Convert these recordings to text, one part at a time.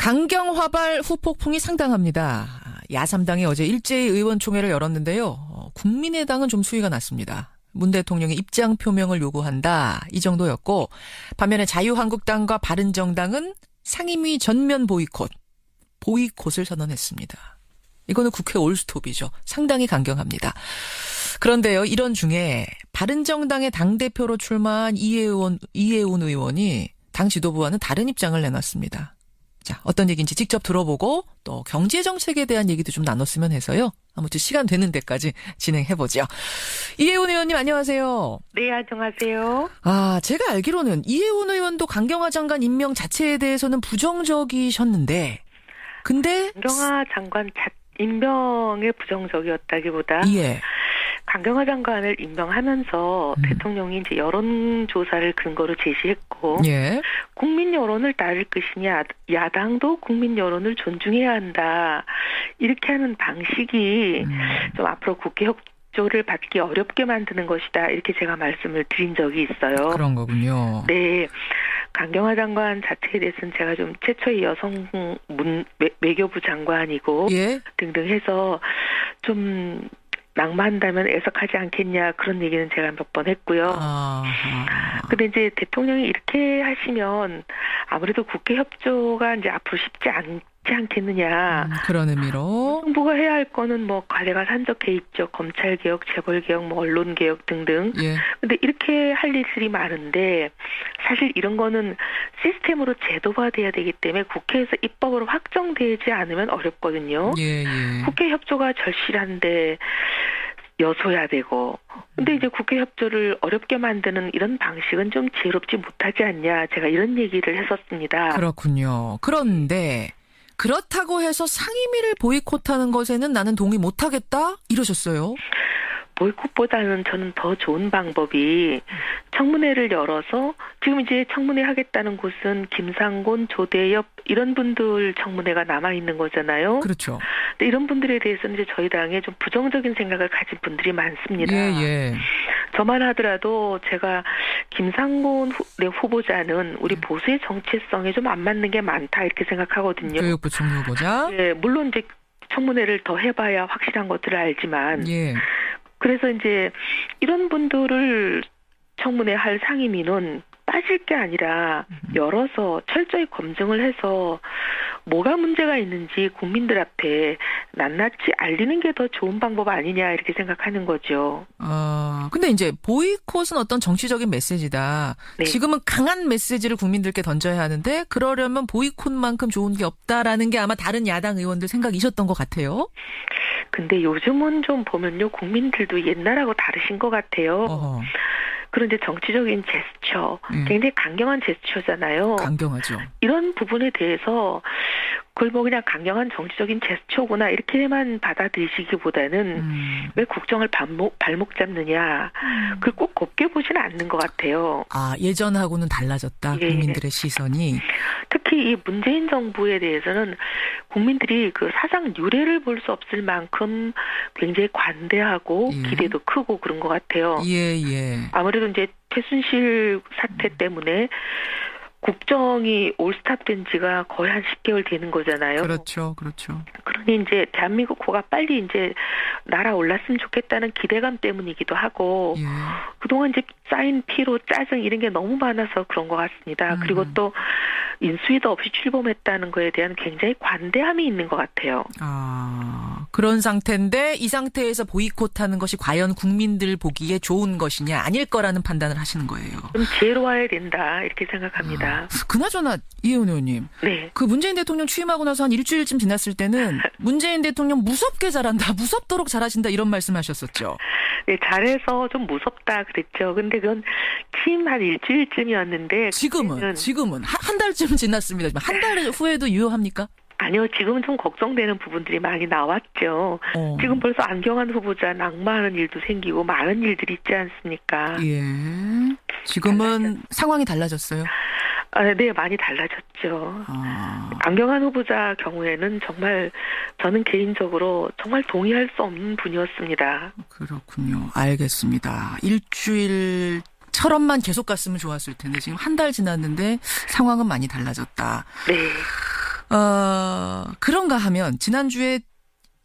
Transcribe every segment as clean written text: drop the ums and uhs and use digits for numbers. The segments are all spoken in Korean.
강경화발 후폭풍이 상당합니다. 야3당이 어제 일제히 의원총회를 열었는데요. 국민의당은 좀 수위가 낮습니다. 문 대통령의 입장 표명을 요구한다. 이 정도였고 반면에 자유한국당과 바른정당은 상임위 전면 보이콧을 선언했습니다. 이거는 국회 올스톱이죠. 상당히 강경합니다. 그런데요. 이런 중에 바른정당의 당대표로 출마한 이해운 의원이 당 지도부와는 다른 입장을 내놨습니다. 자, 어떤 얘기인지 직접 들어보고 또 경제정책에 대한 얘기도 좀 나눴으면 해서요. 아무튼 시간 되는 데까지 진행해보죠. 이해운 의원님 안녕하세요. 네, 안녕하세요. 제가 알기로는 이해운 의원도 강경화 장관 임명 자체에 대해서는 부정적이셨는데 근데 강경화 장관 임명에 부정적이었다기보다 예. 강경화 장관을 임명하면서 대통령이 이제 여론조사를 근거로 제시했고 예. 국민 여론을 따를 것이냐 야당도 국민 여론을 존중해야 한다 이렇게 하는 방식이 좀 앞으로 국회 협조를 받기 어렵게 만드는 것이다 이렇게 제가 말씀을 드린 적이 있어요. 그런 거군요. 네. 강경화 장관 자체에 대해서는 제가 좀 최초의 여성 외교부 장관이고 예? 등등 해서 좀 낙마한다면 애석하지 않겠냐 그런 얘기는 제가 몇 번 했고요. 근데 이제 대통령이 이렇게 하시면 아무래도 국회 협조가 이제 앞으로 쉽지 않겠느냐. 그런 의미로. 정부가 해야 할 거는 뭐 관례가 산적해 있죠. 검찰개혁, 재벌개혁, 뭐 언론개혁 등등. 예. 근데 이렇게 할 일들이 많은데 사실 이런 거는 시스템으로 제도화돼야 되기 때문에 국회에서 입법으로 확정되지 않으면 어렵거든요. 예. 국회 협조가 절실한데 여소야 되고. 근데 이제 국회 협조를 어렵게 만드는 이런 방식은 좀 지혜롭지 못하지 않냐. 제가 이런 얘기를 했었습니다. 그렇군요. 그런데 그렇다고 해서 상임위를 보이콧하는 것에는 나는 동의 못하겠다? 이러셨어요? 보이콧보다는 저는 더 좋은 방법이 청문회를 열어서 지금 이제 청문회 하겠다는 곳은 김상곤, 조대엽 이런 분들 청문회가 남아있는 거잖아요. 그렇죠. 근데 이런 분들에 대해서는 이제 저희 당에 좀 부정적인 생각을 가진 분들이 많습니다. 예. 저만 하더라도 제가 김상곤 후보자는 우리 보수의 정체성에 좀 안 맞는 게 많다 이렇게 생각하거든요. 교육부 총리후보자. 네, 물론 이제 청문회를 더 해봐야 확실한 것들을 알지만 예. 그래서 이제 이런 분들을 청문회 할 상임위는 빠질 게 아니라 열어서 철저히 검증을 해서 뭐가 문제가 있는지 국민들 앞에 낱낱이 알리는 게 더 좋은 방법 아니냐 이렇게 생각하는 거죠. 근데 이제 보이콧은 어떤 정치적인 메시지다. 네. 지금은 강한 메시지를 국민들께 던져야 하는데 그러려면 보이콧만큼 좋은 게 없다라는 게 아마 다른 야당 의원들 생각이셨던 것 같아요. 근데 요즘은 좀 보면요. 국민들도 옛날하고 다르신 것 같아요. 어허. 그런 이제 정치적인 제스처, 굉장히 강경한 제스처잖아요. 강경하죠. 이런 부분에 대해서 그걸 뭐 그냥 강경한 정치적인 제스처구나 이렇게만 받아들이시기보다는 왜 국정을 발목 잡느냐 그걸 꼭 곱게 보지는 않는 것 같아요. 예전하고는 달라졌다. 예. 국민들의 시선이. 특히 이 문재인 정부에 대해서는 국민들이 그 사상 유례를 볼 수 없을 만큼 굉장히 관대하고 기대도 크고 그런 것 같아요. 예. 아무래도 이제 최순실 사태 때문에 국정이 올스탑된 지가 거의 한 10개월 되는 거잖아요. 그렇죠. 그러니 이제 대한민국 호가 빨리 이제 날아올랐으면 좋겠다는 기대감 때문이기도 하고 예. 그동안 이제 쌓인 피로 짜증 이런 게 너무 많아서 그런 것 같습니다. 그리고 또 인수위도 없이 출범했다는 거에 대한 굉장히 관대함이 있는 것 같아요. 그런 상태인데 이 상태에서 보이콧하는 것이 과연 국민들 보기에 좋은 것이냐 아닐 거라는 판단을 하시는 거예요. 좀 지혜로워야 된다 이렇게 생각합니다. 그나저나 이해운 의원님. 네. 그 문재인 대통령 취임하고 나서 한 일주일쯤 지났을 때는 문재인 대통령 무섭게 잘한다. 무섭도록 잘하신다. 이런 말씀하셨었죠. 네, 잘해서 좀 무섭다 그랬죠. 근데 그건 취임 한 일주일쯤이었는데 지금은 한 달쯤 지났습니다. 한 달 후에도 유효합니까? 아니요. 지금은 좀 걱정되는 부분들이 많이 나왔죠. 지금 벌써 안경환 후보자 낙마하는 일도 생기고 많은 일들이 있지 않습니까? 예. 지금은 상황이 달라졌어요? 네, 많이 달라졌죠. 안경환 후보자 경우에는 정말 저는 개인적으로 정말 동의할 수 없는 분이었습니다. 그렇군요. 알겠습니다. 일주일처럼만 계속 갔으면 좋았을 텐데 지금 한 달 지났는데 상황은 많이 달라졌다. 네. 그런가 하면 지난주에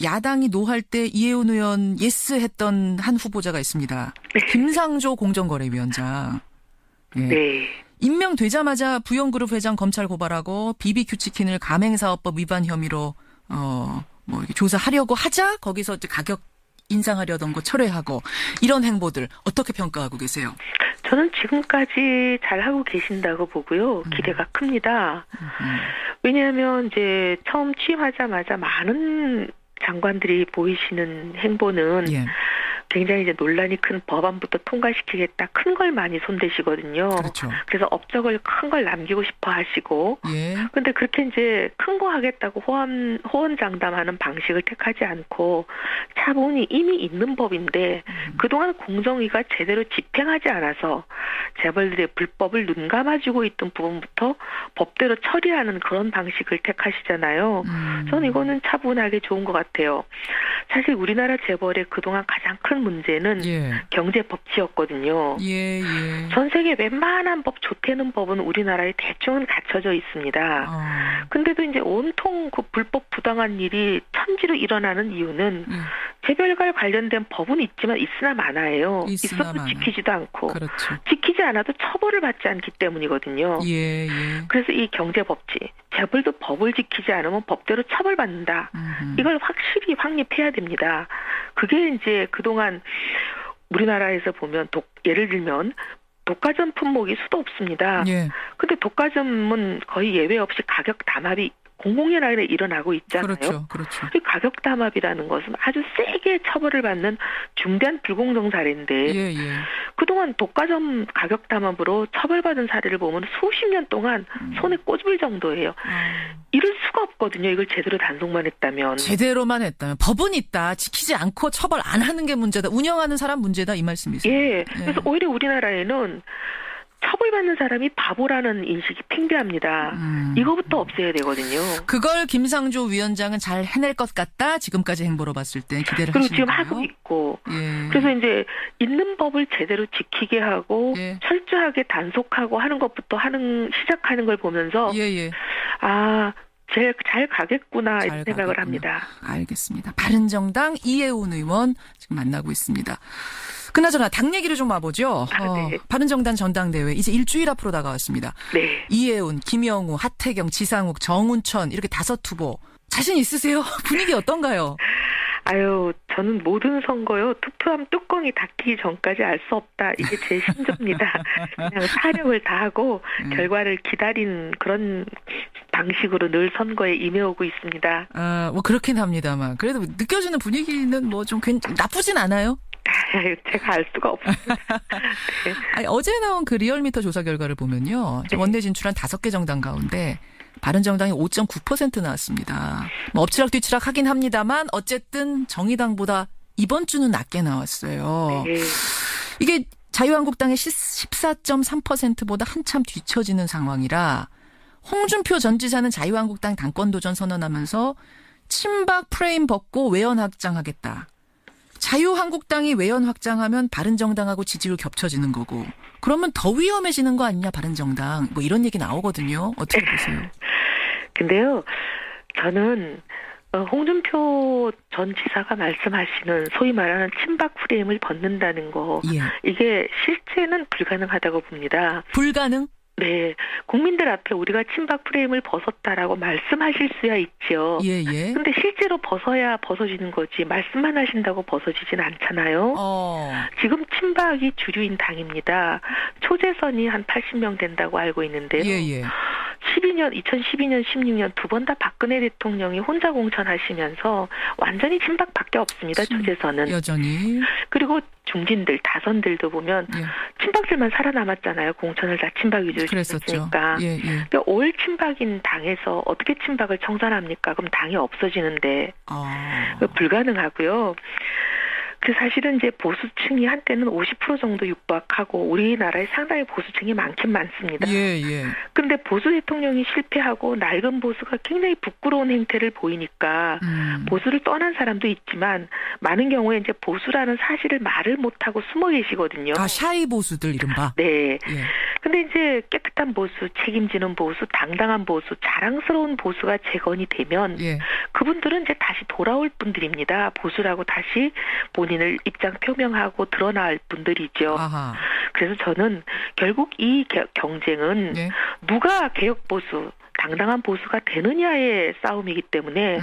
야당이 노할 때 이해운 의원 예스 했던 한 후보자가 있습니다. 김상조 공정거래위원장. 예. 네. 임명되자마자 부영그룹 회장 검찰 고발하고 BBQ 치킨을 가맹사업법 위반 혐의로 이렇게 조사하려고 하자 거기서 이제 가격 인상하려던 거 철회하고 이런 행보들 어떻게 평가하고 계세요? 저는 지금까지 잘하고 계신다고 보고요. 기대가 큽니다. 왜냐하면 이제 처음 취임하자마자 많은 장관들이 보이시는 행보는 예. 굉장히 이제 논란이 큰 법안부터 통과시키겠다 큰 걸 많이 손대시거든요. 그렇죠. 그래서 업적을 큰 걸 남기고 싶어 하시고. 예. 근데 그렇게 이제 큰 거 하겠다고 호언장담하는 방식을 택하지 않고 차분히 이미 있는 법인데 그동안 공정위가 제대로 집행하지 않아서 재벌들의 불법을 눈감아주고 있던 부분부터 법대로 처리하는 그런 방식을 택하시잖아요. 저는 이거는 차분하게 좋은 것 같아요. 사실 우리나라 재벌의 그동안 가장 큰 문제는 예. 경제 법치였거든요. 예. 전 세계 웬만한 법 좋다는 법은 우리나라에 대충은 갖춰져 있습니다. 근데도 이제 온통 그 불법 부당한 일이 천지로 일어나는 이유는 재벌과 관련된 법은 있지만 있으나 마나예요. 있어도 마나. 지키지도 않고 그렇죠. 지키지 않아도 처벌을 받지 않기 때문이거든요. 예. 그래서 이 경제 법치, 재벌도 법을 지키지 않으면 법대로 처벌받는다. 이걸 확실히 확립해야 됩니다. 그게 이제 그동안 우리나라에서 보면 예를 들면 독과점 품목이 수도 없습니다. 예. 근데 독과점은 거의 예외 없이 가격 담합이 공공연하게 일어나고 있잖아요. 그렇죠. 이 가격 담합이라는 것은 아주 세게 처벌을 받는 중대한 불공정 사례인데 예. 그동안 독과점 가격 담합으로 처벌받은 사례를 보면 수십 년 동안 손에 꽂을 정도예요. 이럴 수가 없거든요. 이걸 제대로 단속만 했다면. 제대로만 했다면 법은 있다. 지키지 않고 처벌 안 하는 게 문제다. 운영하는 사람 문제다. 이 말씀이세요? 예. 그래서 오히려 우리나라에는 처벌받는 사람이 바보라는 인식이 팽배합니다. 이거부터 없애야 되거든요. 그걸 김상조 위원장은 잘 해낼 것 같다. 지금까지 행보로 봤을 때 기대를 그리고 하시는 지금 거예요? 하고 있고. 예. 그래서 이제 있는 법을 제대로 지키게 하고 예. 철저하게 단속하고 하는 것부터 시작하는 걸 보면서 예. 제일 잘 가겠구나 잘 이런 생각을 가겠군요. 합니다. 알겠습니다. 바른정당 이해운 의원 지금 만나고 있습니다. 그나저나 당 얘기를 좀 와보죠. 네. 바른정당 전당대회 이제 일주일 앞으로 다가왔습니다. 네. 이해운, 김영우, 하태경, 지상욱, 정운천 이렇게 5후보. 자신 있으세요? 분위기 어떤가요? 저는 모든 선거요. 투표함 뚜껑이 닫히기 전까지 알 수 없다. 이게 제 신조입니다. 그냥 사력을 다하고 결과를 기다린 그런 방식으로 늘 선거에 임해오고 있습니다. 그렇긴 합니다만. 그래도 느껴지는 분위기는 좀 나쁘진 않아요? 제가 알 수가 없습니다. 네. 아니, 어제 나온 그 리얼미터 조사 결과를 보면요. 원내 진출한 5개 정당 가운데 바른정당이 5.9% 나왔습니다. 엎치락뒤치락 하긴 합니다만 어쨌든 정의당보다 이번 주는 낮게 나왔어요. 네. 이게 자유한국당의 14.3%보다 한참 뒤처지는 상황이라 홍준표 전 지사는 자유한국당 당권 도전 선언하면서 친박 프레임 벗고 외연 확장하겠다. 자유한국당이 외연 확장하면 바른정당하고 지지율 겹쳐지는 거고 그러면 더 위험해지는 거 아니냐 바른정당 이런 얘기 나오거든요. 어떻게 보세요? 근데요. 저는 홍준표 전 지사가 말씀하시는 소위 말하는 친박 프레임을 벗는다는 거 이게 실제는 불가능하다고 봅니다. 불가능? 네. 국민들 앞에 우리가 친박 프레임을 벗었다라고 말씀하실 수야 있죠. 예. 근데 실제로 벗어야 벗어지는 거지 말씀만 하신다고 벗어지진 않잖아요. 지금 친박이 주류인 당입니다. 초재선이 한 80명 된다고 알고 있는데요. 예. 2012년, 16년 두 번 다 박근혜 대통령이 혼자 공천하시면서 완전히 친박밖에 없습니다. 초재선은. 여전히. 그리고 중진들, 다선들도 보면 친박들만 살아남았잖아요. 공천을 다 친박 위주로 그랬었으니까. 예. 그러니까 올 친박인 당에서 어떻게 친박을 청산합니까? 그럼 당이 없어지는데 불가능하고요. 그 사실은 이제 보수층이 한때는 50% 정도 육박하고 우리나라에 상당히 보수층이 많긴 많습니다. 예, 예. 그런데 보수 대통령이 실패하고 낡은 보수가 굉장히 부끄러운 행태를 보이니까 보수를 떠난 사람도 있지만 많은 경우에 이제 보수라는 사실을 말을 못하고 숨어 계시거든요. 아, 샤이 보수들 이른바. 네. 예. 근데 이제 깨끗한 보수, 책임지는 보수, 당당한 보수, 자랑스러운 보수가 재건이 되면 예. 그분들은 이제 다시 돌아올 분들입니다. 보수라고 다시 본인을 입장 표명하고 드러날 분들이죠. 아하. 그래서 저는 결국 이 경쟁은 예. 누가 개혁 보수, 당당한 보수가 되느냐의 싸움이기 때문에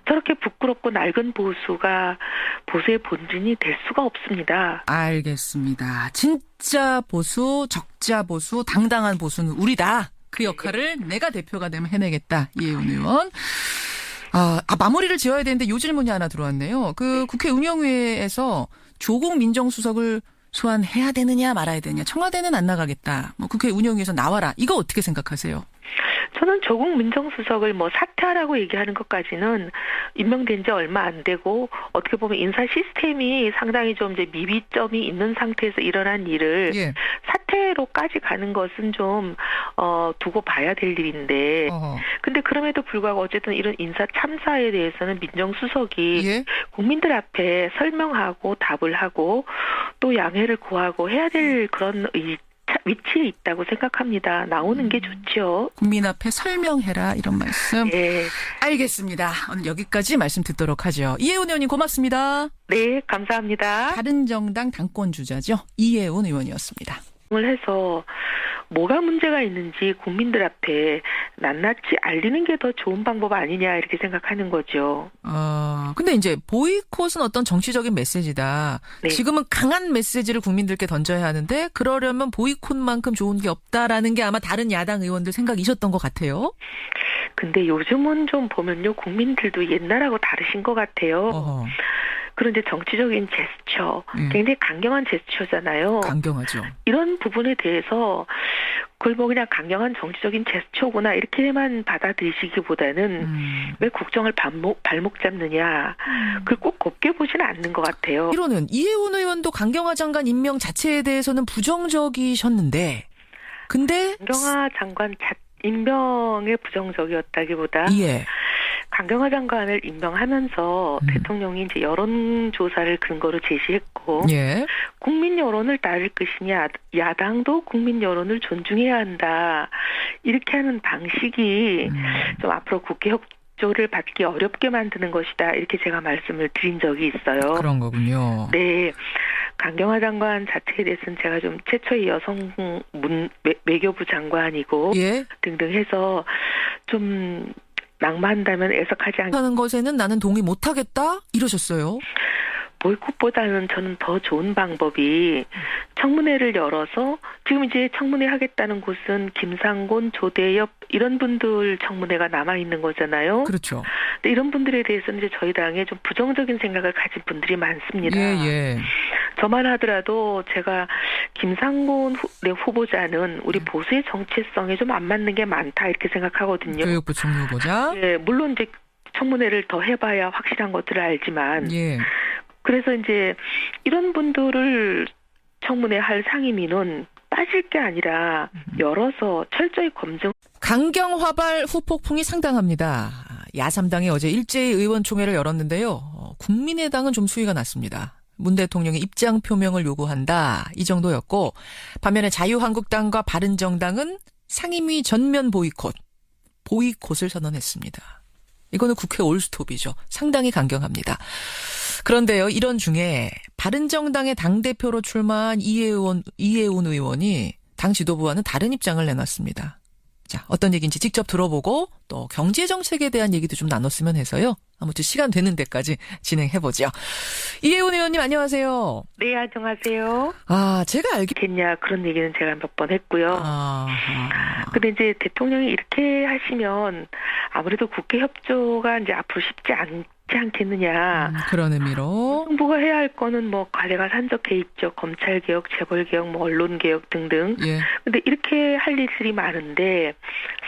저렇게 부끄럽고 낡은 보수가 보수의 본진이 될 수가 없습니다. 알겠습니다. 진짜 보수, 적자 보수, 당당한 보수는 우리다. 그 역할을 내가 대표가 되면 해내겠다. 이혜훈 의원. 마무리를 지어야 되는데 요 질문이 하나 들어왔네요. 그 국회 운영위에서 조국 민정수석을 소환해야 되느냐 말아야 되느냐. 청와대는 안 나가겠다. 뭐 국회 운영위에서 나와라. 이거 어떻게 생각하세요? 저는 조국 민정수석을 사퇴하라고 얘기하는 것까지는 임명된 지 얼마 안 되고 어떻게 보면 인사 시스템이 상당히 좀 이제 미비점이 있는 상태에서 일어난 일을 예. 사퇴로까지 가는 것은 좀 두고 봐야 될 일인데 근데 그럼에도 불구하고 어쨌든 이런 인사 참사에 대해서는 민정수석이 예. 국민들 앞에 설명하고 답을 하고 또 양해를 구하고 해야 될 그런 위치에 있다고 생각합니다. 나오는 게 좋죠. 국민 앞에 설명해라 이런 말씀. 네. 알겠습니다. 오늘 여기까지 말씀 듣도록 하죠. 이혜훈 의원님 고맙습니다. 네, 감사합니다. 바른정당 당권 주자죠. 이혜훈 의원이었습니다. 해서 뭐가 문제가 있는지 국민들 앞에 낱낱이 알리는 게 더 좋은 방법 아니냐 이렇게 생각하는 거죠. 근데 이제 보이콧은 어떤 정치적인 메시지다. 네. 지금은 강한 메시지를 국민들께 던져야 하는데 그러려면 보이콧만큼 좋은 게 없다라는 게 아마 다른 야당 의원들 생각이셨던 것 같아요. 근데 요즘은 좀 보면요. 국민들도 옛날하고 다르신 것 같아요. 그런데 정치적인 제스처, 굉장히 강경한 제스처잖아요. 강경하죠. 이런 부분에 대해서 그걸 그냥 강경한 정치적인 제스처구나 이렇게만 받아들이시기보다는 왜 국정을 발목 잡느냐. 그걸 꼭 곱게 보지는 않는 것 같아요. 이로는 이혜훈 의원도 강경화 장관 임명 자체에 대해서는 부정적이셨는데 근데 강경화 장관 임명에 부정적이었다기보다 예. 강경화 장관을 임명하면서 대통령이 이제 여론조사를 근거로 제시했고 예. 국민 여론을 따를 것이냐 야당도 국민 여론을 존중해야 한다 이렇게 하는 방식이 좀 앞으로 국회 협조를 받기 어렵게 만드는 것이다 이렇게 제가 말씀을 드린 적이 있어요. 그런 거군요. 네. 강경화 장관 자체에 대해서는 제가 좀 최초의 여성 외교부 장관이고 예. 등등 해서 좀 낙마한다면 애석하지 않게 하는 것에는 나는 동의 못하겠다 이러셨어요. 보이콧보다는 저는 더 좋은 방법이 청문회를 열어서 지금 이제 청문회 하겠다는 곳은 김상곤, 조대엽 이런 분들 청문회가 남아 있는 거잖아요. 그렇죠. 근데 이런 분들에 대해서는 이제 저희 당에 좀 부정적인 생각을 가진 분들이 많습니다. 예. 저만 하더라도 제가 김상곤 후보자는 우리 보수의 정체성에 좀 안 맞는 게 많다 이렇게 생각하거든요. 교육부총리 후보자. 예, 물론 이제 청문회를 더 해봐야 확실한 것들을 알지만. 예. 그래서 이제 이런 분들을 청문회 할 상임위는 빠질 게 아니라 열어서 철저히 검증. 강경화발 후폭풍이 상당합니다. 야3당이 어제 일제히 의원총회를 열었는데요. 국민의당은 좀 수위가 낮습니다. 문 대통령의 입장 표명을 요구한다. 이 정도였고 반면에 자유한국당과 바른정당은 상임위 전면 보이콧을 선언했습니다. 이거는 국회 올스톱이죠. 상당히 강경합니다. 그런데요, 이런 중에 바른정당의 당대표로 출마한 이혜훈 의원이 당 지도부와는 다른 입장을 내놨습니다. 자, 어떤 얘기인지 직접 들어보고 또 경제정책에 대한 얘기도 좀 나눴으면 해서요. 아무튼 시간 되는 데까지 진행해보죠. 이혜훈 의원님 안녕하세요. 네, 안녕하세요. 제가 됐냐 그런 얘기는 제가 몇 번 했고요. 근데 이제 대통령이 이렇게 하시면 아무래도 국회 협조가 이제 앞으로 쉽지 않지 있지 않겠느냐. 그런 의미로. 정부가 해야 할 거는 뭐 관례가 산적해 있죠. 검찰 개혁, 재벌 개혁, 뭐 언론 개혁 등등. 예. 근데 이렇게 할 일들이 많은데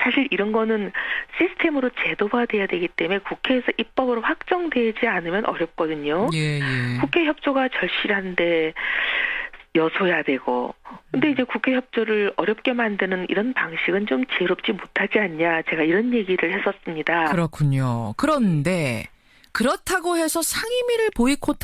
사실 이런 거는 시스템으로 제도화돼야 되기 때문에 국회에서 입법으로 확정되지 않으면 어렵거든요. 예, 예. 국회 협조가 절실한데 여소야 되고. 근데 이제 국회 협조를 어렵게 만드는 이런 방식은 좀 지혜롭지 못하지 않냐. 제가 이런 얘기를 했었습니다. 그렇군요. 그런데 그렇다고 해서 상임위를 보이콧